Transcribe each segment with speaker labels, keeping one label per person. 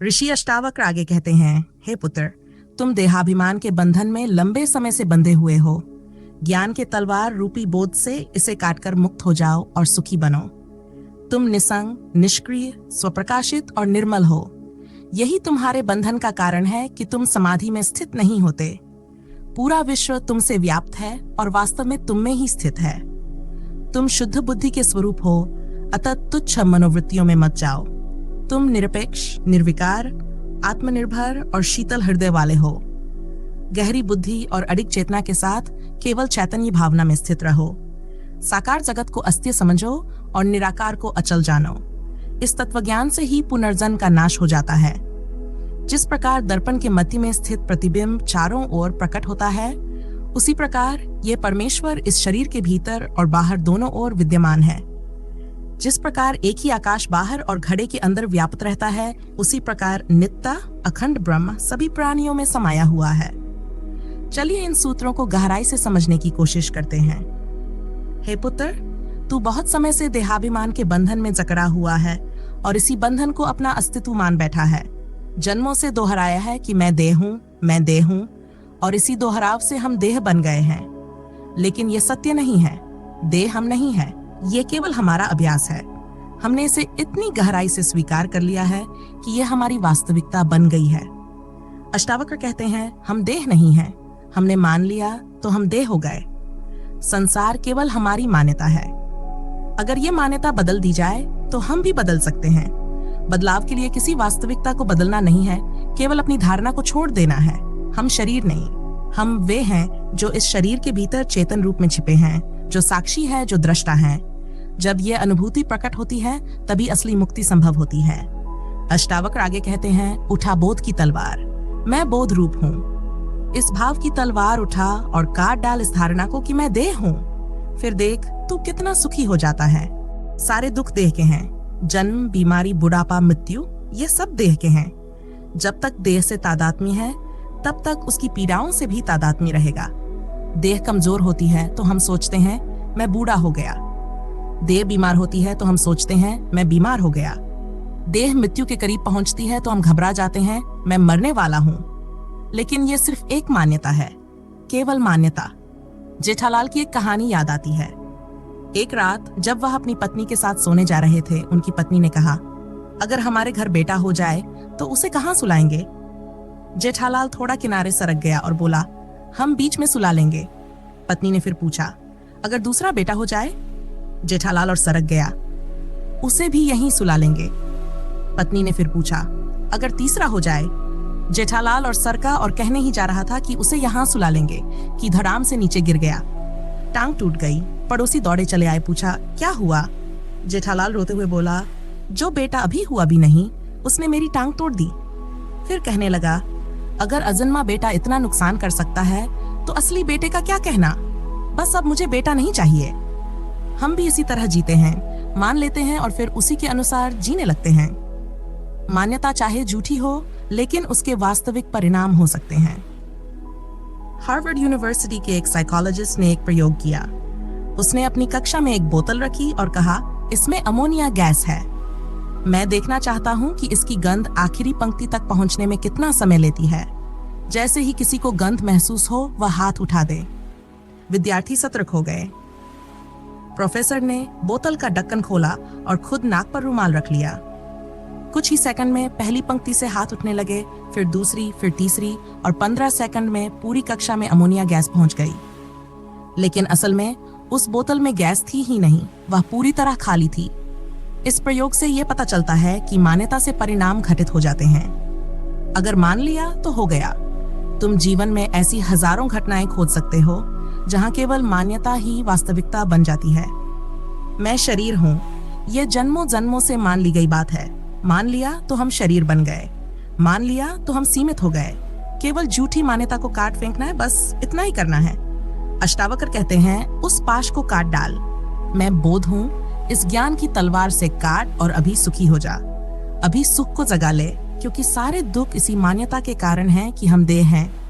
Speaker 1: ऋषि अष्टावक्र आगे कहते हैं, हे पुत्र, तुम देहाभिमान के बंधन में लंबे समय से बंधे हुए हो। ज्ञान के तलवार रूपी बोध से इसे काटकर मुक्त हो जाओ और सुखी बनो। तुम निसंग, निष्क्रिय, स्वप्रकाशित और निर्मल हो। यही तुम्हारे बंधन का कारण है कि तुम समाधि में स्थित नहीं होते। पूरा विश्व तुमसे व्याप्त है और वास्तव में तुम में ही स्थित है। तुम शुद्ध बुद्धि के स्वरूप हो, अतः तुच्छ मनोवृत्तियों में मत जाओ। तुम निरपेक्ष, निर्विकार, आत्मनिर्भर और शीतल हृदय वाले हो। गहरी बुद्धि और अडिग चेतना के साथ केवल चैतन्य भावना में स्थित रहो। साकार जगत को अस्थिर समझो और निराकार को अचल जानो। इस तत्वज्ञान से ही पुनर्जन्म का नाश हो जाता है। जिस प्रकार दर्पण के मध्य में स्थित प्रतिबिंब चारों ओर प्रकट होता है, उसी प्रकार ये परमेश्वर इस शरीर के भीतर और बाहर दोनों ओर विद्यमान है। जिस प्रकार एक ही आकाश बाहर और घड़े के अंदर व्याप्त रहता है, उसी प्रकार नित्य अखंड ब्रह्म सभी प्राणियों में समाया हुआ है। चलिए इन सूत्रों को गहराई से समझने की कोशिश करते हैं। हे पुत्र, तू बहुत समय से देहाभिमान के बंधन में जकड़ा हुआ है और इसी बंधन को अपना अस्तित्व मान बैठा है। जन्मों से दोहराया है कि मैं देह हूं, मैं देह हूं, और इसी दोहराव से हम देह बन गए हैं। लेकिन यह सत्य नहीं है। देह हम नहीं है, ये केवल हमारा अभ्यास है। हमने इसे इतनी गहराई से स्वीकार कर लिया है कि यह हमारी वास्तविकता बन गई है। अष्टावक्र कहते हैं, हम देह नहीं हैं। हमने मान लिया तो हम देह हो गए। संसार केवल हमारी मान्यता है। अगर ये मान्यता बदल दी जाए तो हम भी बदल सकते हैं। बदलाव के लिए किसी वास्तविकता को बदलना नहीं है, केवल अपनी धारणा को छोड़ देना है। हम शरीर नहीं, हम वे हैं जो इस शरीर के भीतर चेतन रूप में छिपे हैं, जो साक्षी है, जो दृष्टा है। जब यह अनुभूति प्रकट होती है, तभी असली मुक्ति संभव होती है। अष्टावक्र आगे कहते हैं, उठा बोध की तलवार, मैं बोध रूप हूँ। इस भाव की तलवार उठा और काट डाल इस धारणा को कि मैं देह हूँ। फिर देख तू कितना सुखी हो जाता है। सारे दुख देह के हैं। जन्म, बीमारी, बुढ़ापा, मृत्यु, ये सब देह के हैं। जब तक देह से तादात्म्य है, तब तक उसकी पीड़ाओं से भी तादात्म्य रहेगा। देह कमजोर होती है तो हम सोचते हैं मैं बूढ़ा हो गया। देह बीमार होती है तो हम सोचते हैं मैं बीमार हो गया। देह मृत्यु के करीब पहुंचती है तो हम घबरा जाते हैं, मैं मरने वाला हूं। लेकिन यह सिर्फ एक मान्यता है, केवल मान्यता। जेठालाल की एक कहानी याद आती है। एक रात जब वह अपनी पत्नी के साथ सोने जा रहे थे, उनकी पत्नी ने कहा, अगर हमारे घर बेटा हो जाए तो उसे कहां सुलाएंगे? जेठालाल थोड़ा किनारे सरक गया और बोला, हम बीच में सुला लेंगे। पत्नी ने फिर पूछा, अगर दूसरा बेटा हो जाए? जेठालाल और सरक गया, उसे भी यहीं सुला लेंगे। पत्नी ने फिर पूछा, अगर तीसरा हो जाए? जेठालाल और सरका और कहने ही जा रहा था कि उसे यहां सुला लेंगे कि धड़ाम से नीचे गिर गया। टांग टूट गई। पड़ोसी दौड़े चले आए, पूछा, क्या हुआ? जेठालाल रोते हुए बोला, जो बेटा अभी हुआ भी नहीं, उसने मेरी टांग तोड़ दी। फिर कहने लगा, अगर अजन्मा बेटा इतना नुकसान कर सकता है तो असली बेटे का क्या कहना? बस अब मुझे बेटा नहीं चाहिए। हम भी इसी तरह जीते हैं, मान लेते हैं और फिर उसी के अनुसार जीने लगते हैं। मान्यता चाहे झूठी हो, लेकिन उसके वास्तविक परिणाम हो सकते हैं। हार्वर्ड यूनिवर्सिटी के एक साइकोलॉजिस्ट ने एक प्रयोग किया। उसने अपनी कक्षा में एक बोतल रखी और कहा, इसमें अमोनिया गैस है। मैं देखना चाहता हूं कि इसकी गंध आखिरी पंक्ति तक पहुंचने में कितना समय लेती है। जैसे ही किसी को गंध महसूस हो, वह हाथ उठा दे। विद्यार्थी सतर्क हो गए। प्रोफेसर ने बोतल का ढक्कन खोला और खुद नाक पर रुमाल रख लिया। कुछ ही सेकंड में पहली पंक्ति से हाथ उठने लगे, फिर दूसरी, फिर तीसरी, और 15 सेकंड में पूरी कक्षा में अमोनिया गैस पहुंच गई। लेकिन असल में उस बोतल में गैस थी ही नहीं, वह पूरी तरह खाली थी। इस प्रयोग से यह पता चलता है कि मान्यता से परिणाम घटित हो जाते हैं। अगर मान लिया तो हो गया। तुम जीवन में ऐसी हजारों घटनाएं खोज सकते हो जहां केवल मान्यता ही वास्तविकता बन जाती है। मैं शरीर हूं, यह जन्मों जन्मों से मान ली गई बात है। मान लिया तो हम शरीर बन गए। मान लिया तो हम सीमित हो गए। केवल झूठी मान्यता को काट फेंकना है, बस इतना ही करना है। अष्टावक्र कहते हैं, उस पाश को काट डाल। मैं बोध हूं, इस ज्ञान की तलवार से काट और अभी सुखी हो जा। अभी सुख को जगा ले, क्योंकि सारे दुख इसी मान्यता के कारण हैं कि हम देह हैं।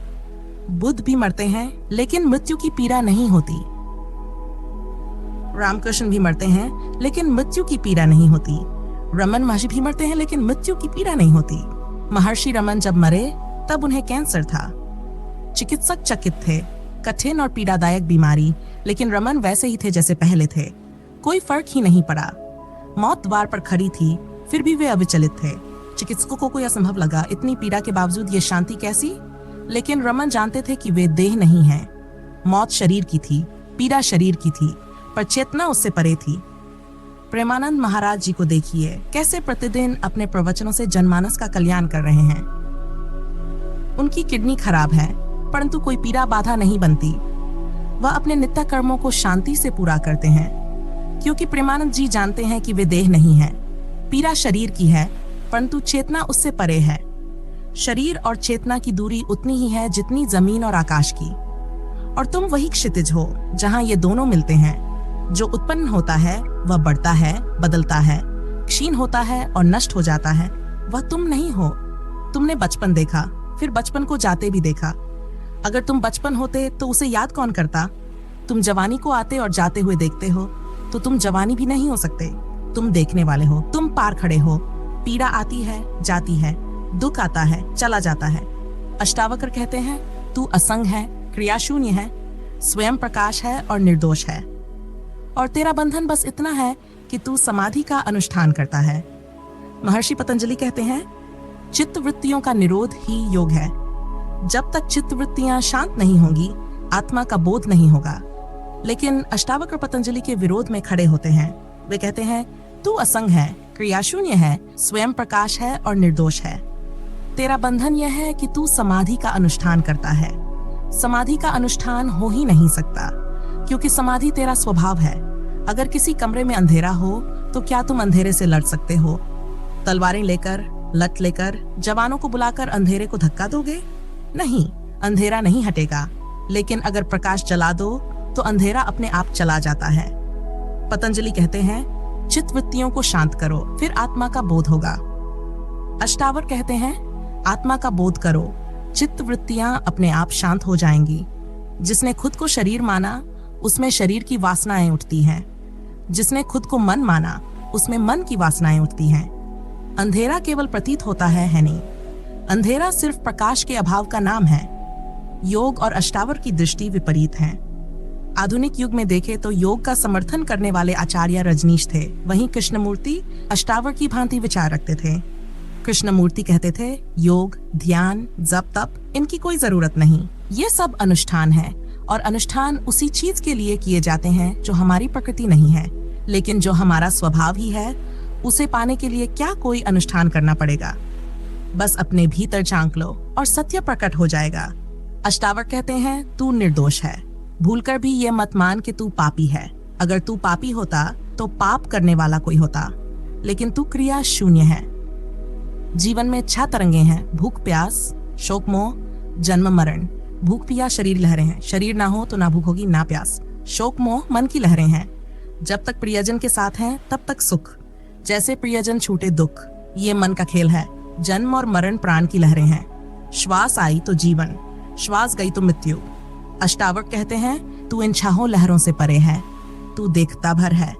Speaker 1: बुद्ध भी मरते हैं, लेकिन मृत्यु की पीड़ा नहीं होती। रामकृष्ण भी मरते हैं, लेकिन मृत्यु की पीड़ा नहीं होती। रमन महर्षि भी मरते हैं, लेकिन मृत्यु की पीड़ा नहीं होती। महर्षि रमन जब मरे तब उन्हें कैंसर था। चिकित्सक चकित थे, कठिन और पीड़ादायक बीमारी, लेकिन रमन वैसे ही थे जैसे पहले थे। कोई फर्क ही नहीं पड़ा। मौत द्वार पर खड़ी थी, फिर भी वे अविचलित थे। चिकित्सकों को कोई असंभव लगा, इतनी पीड़ा के बावजूद ये शांति कैसी? लेकिन रमन जानते थे कि वे देह नहीं हैं। मौत शरीर की थी, पीड़ा शरीर की थी, पर चेतना उससे परे थी। प्रेमानंद महाराज जी को देखिए, कैसे प्रतिदिन अपने प्रवचनों से जनमानस का कल्याण कर रहे हैं। उनकी किडनी खराब है, परंतु कोई पीड़ा बाधा नहीं बनती। वह अपने नित्य कर्मों को शांति से पूरा करते हैं, क्योंकि प्रेमानंद जी जानते हैं कि वे देह नहीं है। पीड़ा शरीर की है, परंतु चेतना उससे परे है। शरीर और चेतना की दूरी उतनी ही है जितनी जमीन और आकाश की। और तुम वही क्षितिज हो जहां ये दोनों मिलते हैं। जो उत्पन्न होता है वह बढ़ता है, बदलता है, क्षीण होता है और नष्ट हो जाता है। वह तुम नहीं हो। तुमने बचपन देखा, फिर बचपन को जाते भी देखा। अगर तुम बचपन होते तो उसे याद कौन करता? तुम जवानी को आते और जाते हुए देखते हो, तो तुम जवानी भी नहीं हो सकते। तुम देखने वाले हो, तुम पार खड़े हो। पीड़ा आती है, जाती है, दुख आता है, चला जाता है। अष्टावक्र कहते हैं, तू असंग है, क्रियाशून्य है, स्वयं प्रकाश है और निर्दोष है। और तेरा बंधन बस इतना है कि तू समाधि का अनुष्ठान करता है। महर्षि पतंजलि कहते हैं, चित्त वृत्तियों का निरोध ही योग है। जब तक चित्त वृत्तियां शांत नहीं होंगी, आत्मा का बोध नहीं होगा। लेकिन अष्टावक्र पतंजलि के विरोध में खड़े होते हैं। वे कहते हैं, तू असंग है, क्रियाशून्य है, स्वयं प्रकाश है और निर्दोष है। तेरा बंधन यह है कि तू समाधि का अनुष्ठान करता है। समाधि का अनुष्ठान हो ही नहीं सकता, क्योंकि समाधि तेरा स्वभाव है। अगर किसी कमरे में अंधेरा हो तो क्या तुम अंधेरे से लड़ सकते हो? तलवारें लेकर, लठ लेकर जवानों को बुलाकर अंधेरे को धक्का दोगे? नहीं, अंधेरा नहीं हटेगा। लेकिन अगर प्रकाश जला दो तो अंधेरा अपने आप चला जाता है। पतंजलि कहते हैं, चित्त वृत्तियों को शांत करो, फिर आत्मा का बोध होगा। अष्टावक्र कहते हैं, आत्मा का बोध करो, चित्त वृत्तियां अपने आप शांत हो जाएंगी। जिसने खुद को शरीर माना, उसमें शरीर की वासनाएं उठती हैं। जिसने खुद को मन माना, उसमें मन की वासनाएं उठती हैं। अंधेरा केवल प्रतीत होता है नहीं। अंधेरा सिर्फ प्रकाश के अभाव का नाम है। योग और अष्टावक्र की दृष्टि विपरीत है। आधुनिक युग में देखें तो योग का समर्थन करने वाले आचार्य रजनीश थे, वहीं कृष्णमूर्ति अष्टावक्र की भांति विचार रखते थे। कृष्णमूर्ति कहते थे, योग, ध्यान, जप, तप, इनकी कोई जरूरत नहीं। ये सब अनुष्ठान है, और अनुष्ठान उसी चीज के लिए किए जाते हैं जो हमारी प्रकृति नहीं है। लेकिन जो हमारा स्वभाव ही है, उसे पाने के लिए क्या कोई अनुष्ठान करना पड़ेगा? बस अपने भीतर झांक लो और सत्य प्रकट हो जाएगा। अष्टावक्र कहते हैं, तू निर्दोष है। भूलकर भी ये मत मान कि तू पापी है। अगर तू पापी होता तो पाप करने वाला कोई होता, लेकिन तू क्रिया शून्य है। जीवन में 6 तरंगे हैं, भूख प्यास, शोक मोह, जन्म मरण। भूख पिया शरीर लहरें हैं, शरीर ना हो तो ना भूख होगी ना प्यास। शोक मोह मन की लहरें हैं। जब तक प्रियजन के साथ हैं तब तक सुख, जैसे प्रियजन छूटे दुख। ये मन का खेल है। जन्म और मरण प्राण की लहरें हैं। श्वास आई तो जीवन, श्वास गई तो मृत्यु। अष्टावक्र कहते हैं, तू इन छहों लहरों से परे है। तू देखता भर है।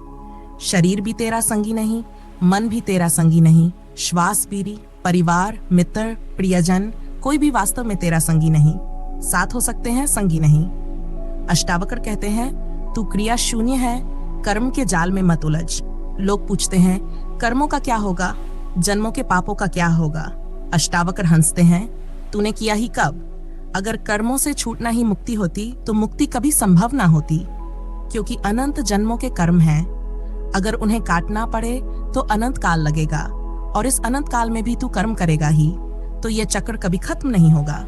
Speaker 1: शरीर भी तेरा संगी नहीं, मन भी तेरा संगी नहीं, श्वास भी, परिवार, मित्र, प्रियजन, कोई भी वास्तव में तेरा संगी नहीं। साथ हो सकते हैं, संगी नहीं। अष्टावक्र कहते हैं, तू क्रिया शून्य है, कर्म के जाल में मत उलझ। लोग पूछते हैं, कर्मों का क्या होगा, जन्मों के पापों का क्या होगा? अष्टावक्र हंसते हैं, तूने किया ही कब? अगर कर्मों से छूटना ही मुक्ति होती तो मुक्ति कभी संभव ना होती, क्योंकि अनंत जन्मों के कर्म हैं। अगर उन्हें काटना पड़े तो अनंत काल लगेगा, और इस अनंत काल में भी तू कर्म करेगा ही, तो यह चक्र कभी खत्म नहीं होगा।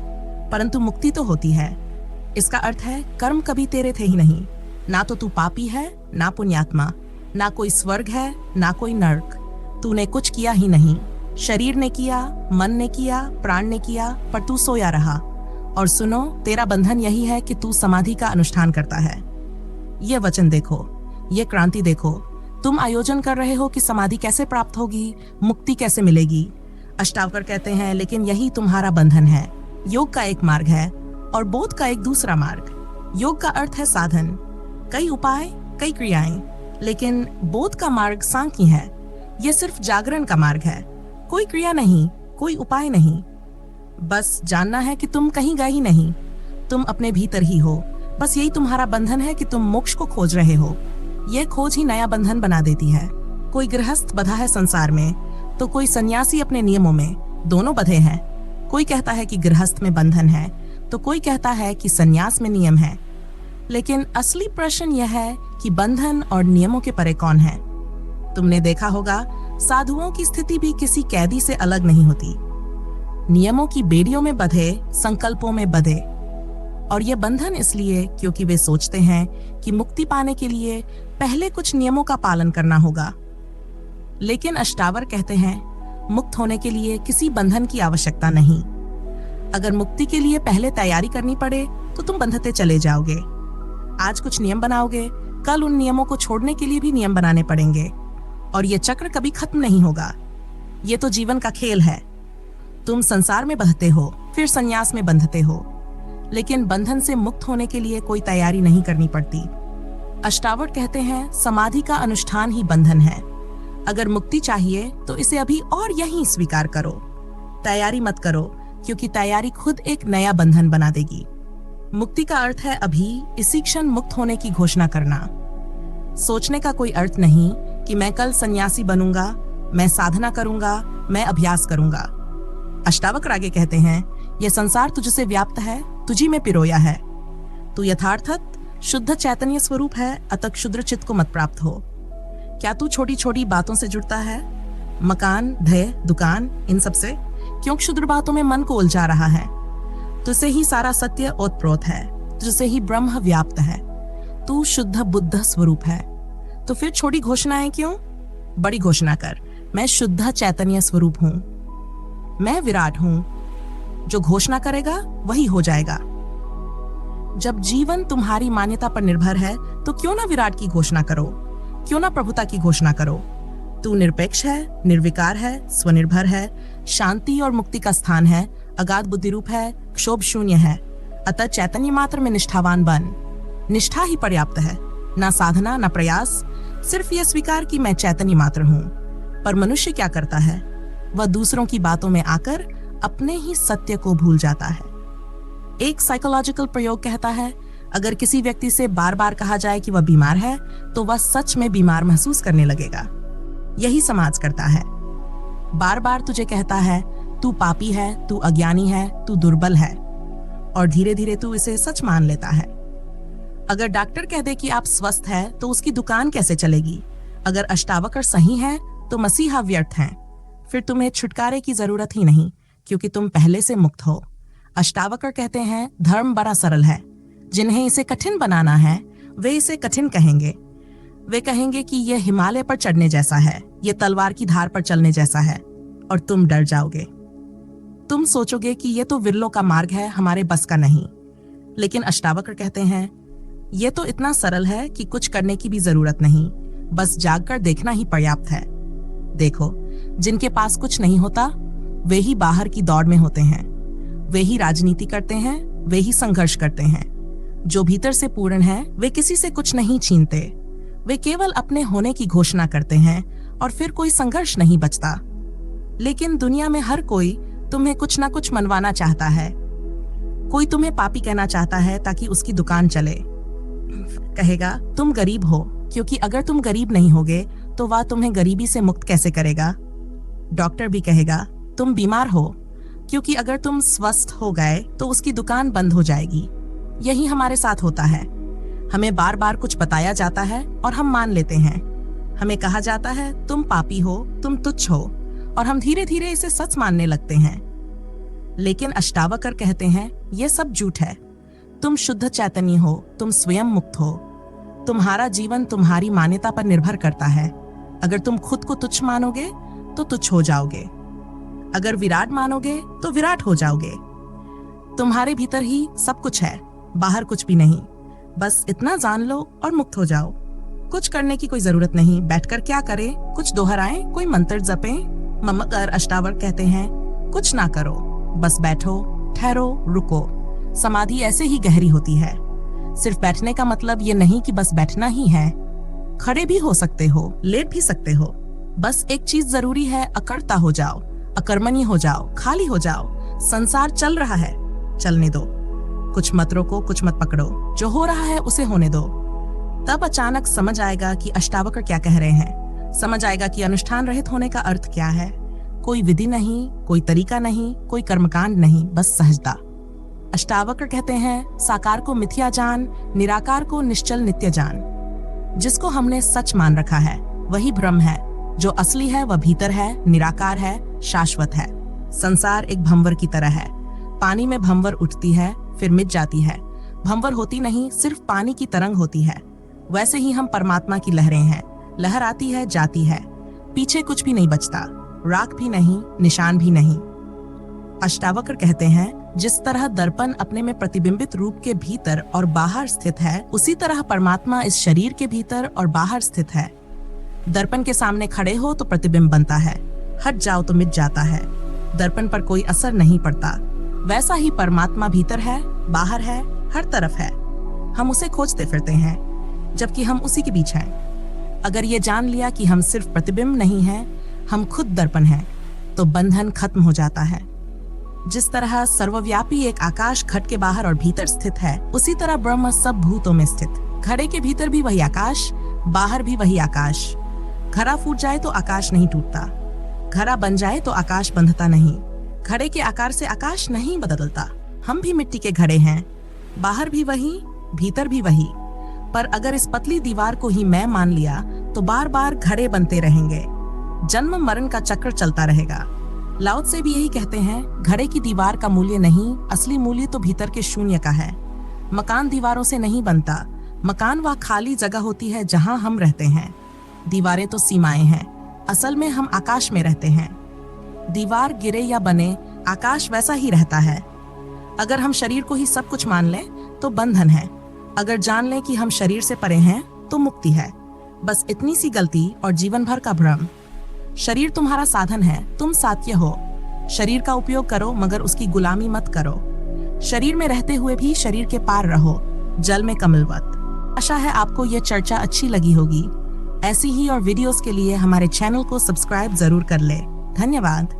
Speaker 1: परंतु मुक्ति तो होती है। इसका अर्थ है, कर्म कभी तेरे थे ही नहीं। ना तो तू पापी है, ना पुण्यात्मा, ना कोई स्वर्ग है, ना कोई नर्क। तूने कुछ किया ही नहीं। शरीर ने किया, मन ने किया, प्राण ने किया, पर तू सोया रहा। और सुनो, तेरा बंधन यही है कि तू समाधि का अनुष्ठान करता है। ये वचन देखो, ये क्रांति देखो। तुम आयोजन कर रहे हो कि समाधि कैसे प्राप्त होगी, मुक्ति कैसे मिलेगी। अष्टावक्र कहते हैं, लेकिन यही तुम्हारा बंधन है। योग का एक मार्ग है और बोध का एक दूसरा मार्ग। योग का अर्थ है साधन, कई उपाय, कई क्रियाएं, लेकिन बोध का मार्ग सांख्य है। यह सिर्फ जागरण का मार्ग है, कोई क्रिया नहीं, कोई उपाय नहीं। बस जानना है कि तुम कहीं गए ही नहीं, तुम अपने भीतर ही हो। बस यही तुम्हारा बंधन है कि तुम मोक्ष को खोज रहे हो। यह खोज ही नया बंधन बना देती है। कोई गृहस्थ बंधा है संसार में, तो कोई सन्यासी अपने नियमों में, दोनों बंधे हैं। कोई कहता है कि गृहस्थ में बंधन है, तो कोई कहता है कि सन्यास में नियम है। लेकिन असली प्रश्न यह है कि बंधन और नियमों के परे कौन है। तुमने देखा होगा, साधुओं की स्थिति भी किसी कैदी से अलग नहीं होती। नियमों की बेड़ियों में बंधे, संकल्पों में बंधे। और यह बंधन इसलिए क्योंकि वे सोचते हैं कि मुक्ति पाने के लिए पहले कुछ नियमों का पालन करना होगा। लेकिन अष्टावर कहते हैं, मुक्त होने के लिए किसी बंधन की आवश्यकता नहीं। अगर मुक्ति के लिए पहले तैयारी करनी पड़े तो तुम बंधते चले जाओगे। आज कुछ नियम बनाओगे, कल उन नियमों को छोड़ने के लिए भी नियम बनाने पड़ेंगे, और ये चक्र कभी खत्म नहीं होगा। ये तो जीवन का खेल है। तुम संसार में बंधते हो, फिर संन्यास में बंधते हो, लेकिन बंधन से मुक्त होने के लिए कोई तैयारी नहीं करनी पड़ती। अष्टावक्र कहते हैं, समाधि का अनुष्ठान ही बंधन है। अगर मुक्ति चाहिए तो इसे अभी और यहीं स्वीकार करो। तैयारी मत करो, क्योंकि तैयारी खुद एक नया बंधन बना देगी। मुक्ति का अर्थ है अभी, इसी क्षण मुक्त होने की घोषणा करना। सोचने का कोई अर्थ नहीं कि मैं कल सन्यासी बनूंगा, मैं साधना करूंगा, मैं अभ्यास करूंगा। अष्टावक्र आगे कहते हैं, यह संसार तुझसे व्याप्त है, तुझी में पिरोया है। तू यथार्थत शुद्ध चैतन्य स्वरूप है, अतः क्षुद्र चित्त को मत प्राप्त हो। क्या तू छोटी छोटी बातों से जुड़ता है? मकान, धय, दुकान, इन सब से? क्यों क्षुद्र बातों में मन को उलझा रहा है? तुझसे ही सारा सत्य ओतप्रोत है, तुझसे ही ब्रह्म व्याप्त है। तू शुद्ध बुद्ध स्वरूप है। तो फिर छोटी घोषणाएं क्यों? बड़ी घोषणा कर, मैं शुद्ध चैतन्य स्वरूप हूं, मैं विराट हूं। जो घोषणा करेगा वही हो जाएगा। जब जीवन तुम्हारी मान्यता पर निर्भर है तो क्यों ना विराट की घोषणा करो, क्यों ना प्रभुता की घोषणा करो। तू निरपेक्ष है, निर्विकार है, स्वनिर्भर है, शांति और मुक्ति का स्थान है, अगाध बुद्धि रूप है, क्षोभ शून्य है। अतः चैतन्य मात्र में निष्ठावान बन। निष्ठा ही पर्याप्त है, ना साधना ना प्रयास, सिर्फ यह स्वीकार कि मैं चैतन्य मात्र हूँ। पर मनुष्य क्या करता है? वह दूसरों की बातों में आकर अपने ही सत्य को भूल जाता है। एक साइकोलॉजिकल प्रयोग कहता है, अगर किसी व्यक्ति से बार बार कहा जाए कि वह बीमार है, तो वह सच में बीमार महसूस करने लगेगा। यही समाज करता है। बार बार तुझे कहता है, तू पापी है, तू अज्ञानी है, तू दुर्बल है, और धीरे धीरे तू इसे सच मान लेता है। अगर डॉक्टर कह दे कि आप स्वस्थ हैं, तो उसकी दुकान कैसे चलेगी? अगर अष्टावक्र सही है तो मसीहा व्यर्थ हैं। फिर तुम्हें छुटकारे की जरूरत ही नहीं, क्योंकि तुम पहले से मुक्त हो। अष्टावक्र कहते हैं, धर्म बड़ा सरल है। जिन्हें इसे कठिन बनाना है वे इसे कठिन कहेंगे। वे कहेंगे कि यह हिमालय पर चढ़ने जैसा है, यह तलवार की धार पर चलने जैसा है, और तुम डर जाओगे। तुम सोचोगे कि यह तो विरलों का मार्ग है, हमारे बस का नहीं। लेकिन अष्टावक्र कहते हैं, यह तो इतना सरल है कि कुछ करने की भी जरूरत नहीं, बस जागकर देखना ही पर्याप्त है। देखो, जिनके पास कुछ नहीं होता वे ही बाहर की दौड़ में होते हैं, वे ही राजनीति करते हैं, वे ही संघर्ष करते हैं। जो भीतर से पूर्ण है वे किसी से कुछ नहीं छीनते, वे केवल अपने होने की घोषणा करते हैं, और फिर कोई संघर्ष नहीं बचता। लेकिन दुनिया में हर कोई तुम्हें कुछ ना कुछ मनवाना चाहता है। कोई तुम्हें पापी कहना चाहता है ताकि उसकी दुकान चले। कहेगा तुम गरीब हो, क्योंकि अगर तुम गरीब नहीं होगे तो वह तुम्हें गरीबी से मुक्त कैसे करेगा। डॉक्टर भी कहेगा तुम बीमार हो, क्योंकि अगर तुम स्वस्थ हो गए तो उसकी दुकान बंद हो जाएगी। यही हमारे साथ होता है। हमें बार बार कुछ बताया जाता है और हम मान लेते हैं। हमें कहा जाता है तुम पापी हो, तुम तुच्छ हो, और हम धीरे धीरे इसे सच मानने लगते हैं। लेकिन अष्टावक्र कहते हैं यह सब झूठ है। तुम शुद्ध चैतन्य हो, तुम स्वयं मुक्त हो। तुम्हारा जीवन तुम्हारी मान्यता पर निर्भर करता है। अगर तुम खुद को तुच्छ मानोगे तो तुच्छ हो जाओगे, अगर विराट मानोगे तो विराट हो जाओगे। तुम्हारे भीतर ही सब कुछ है, बाहर कुछ भी नहीं। बस इतना जान लो और मुक्त हो जाओ। कुछ करने की कोई जरूरत नहीं। बैठकर क्या करें? कुछ दोहराएं, कोई मंत्र जपें। मगर अष्टावक्र कहते हैं कुछ ना करो, बस बैठो, ठहरो, रुको। समाधि ऐसे ही गहरी होती है। सिर्फ बैठने का मतलब ये नहीं कि बस बैठना ही है। खड़े भी हो सकते हो, लेट भी सकते हो। बस एक चीज जरूरी है, अकड़ता हो जाओ। अकर्मण्य हो जाओ, खाली हो जाओ, संसार चल रहा है, चलने दो, कुछ मत रोको, कुछ मत पकड़ो, जो हो रहा है उसे होने दो। तब अचानक समझ आएगा कि अष्टावक्र क्या कह रहे हैं। समझ आएगा कि अनुष्ठान रहित होने का अर्थ क्या है। कोई विधि नहीं, कोई तरीका नहीं, कोई कर्मकांड नहीं, बस सहजता। अष्टावक्र कहते हैं, साकार को मिथ्या जान, निराकार को निश्चल नित्य जान। जिसको हमने सच मान रखा है वही भ्रम है, जो असली है वह भीतर है, निराकार है, शाश्वत है। संसार एक भंवर की तरह है। पानी में भंवर उठती है, फिर मिट जाती है। भंवर होती नहीं, सिर्फ पानी की तरंग होती है। वैसे ही हम परमात्मा की लहरें हैं। लहर आती है, जाती है, पीछे कुछ भी नहीं बचता, राख भी नहीं, निशान भी नहीं। अष्टावक्र कहते हैं, जिस तरह दर्पण अपने में प्रतिबिंबित रूप के भीतर और बाहर स्थित है, उसी तरह परमात्मा इस शरीर के भीतर और बाहर स्थित है। दर्पण के सामने खड़े हो तो प्रतिबिंब बनता है, हट जाओ तो मिट जाता है, दर्पण पर कोई असर नहीं पड़ता। वैसा ही परमात्मा भीतर है, बाहर है, हर तरफ है। हम उसे खोजते फिरते हैं, जबकि हम उसी के बीच हैं। अगर ये जान लिया कि हम सिर्फ प्रतिबिंब नहीं हैं, हम खुद दर्पण हैं, तो बंधन खत्म हो जाता है। जिस तरह सर्वव्यापी एक आकाश घट के बाहर और भीतर स्थित है, उसी तरह ब्रह्म सब भूतों में स्थित। घड़े के भीतर भी वही आकाश, बाहर भी वही आकाश। घड़ा फूट जाए तो आकाश नहीं टूटता, घड़ा बन जाए तो आकाश बंधता नहीं। घड़े के आकार से आकाश नहीं बदलता। हम भी मिट्टी के घड़े हैं, बाहर भी वही, भीतर भी वही। पर अगर इस पतली दीवार को ही मैं मान लिया तो बार बार घड़े बनते रहेंगे, जन्म मरण का चक्र चलता रहेगा। लाओ त्से भी यही कहते हैं, घड़े की दीवार का मूल्य नहीं, असली मूल्य तो भीतर के शून्य का है। मकान दीवारों से नहीं बनता, मकान वह खाली जगह होती है जहां हम रहते हैं। दीवारें तो सीमाएं हैं, असल में हम आकाश में रहते हैं। दीवार गिरे या बने, आकाश वैसा ही रहता है। अगर हम शरीर को ही सब कुछ मान लें तो बंधन है, अगर जान लें कि हम शरीर से परे हैं तो मुक्ति है। बस इतनी सी गलती और जीवन भर का भ्रम। शरीर तुम्हारा साधन है, तुम सात्य हो। शरीर का उपयोग करो मगर उसकी गुलामी मत करो। शरीर में रहते हुए भी शरीर के पार रहो, जल में कमलवत। आशा है आपको ये चर्चा अच्छी लगी होगी। ऐसी ही और वीडियोस के लिए हमारे चैनल को सब्सक्राइब जरूर कर ले। धन्यवाद।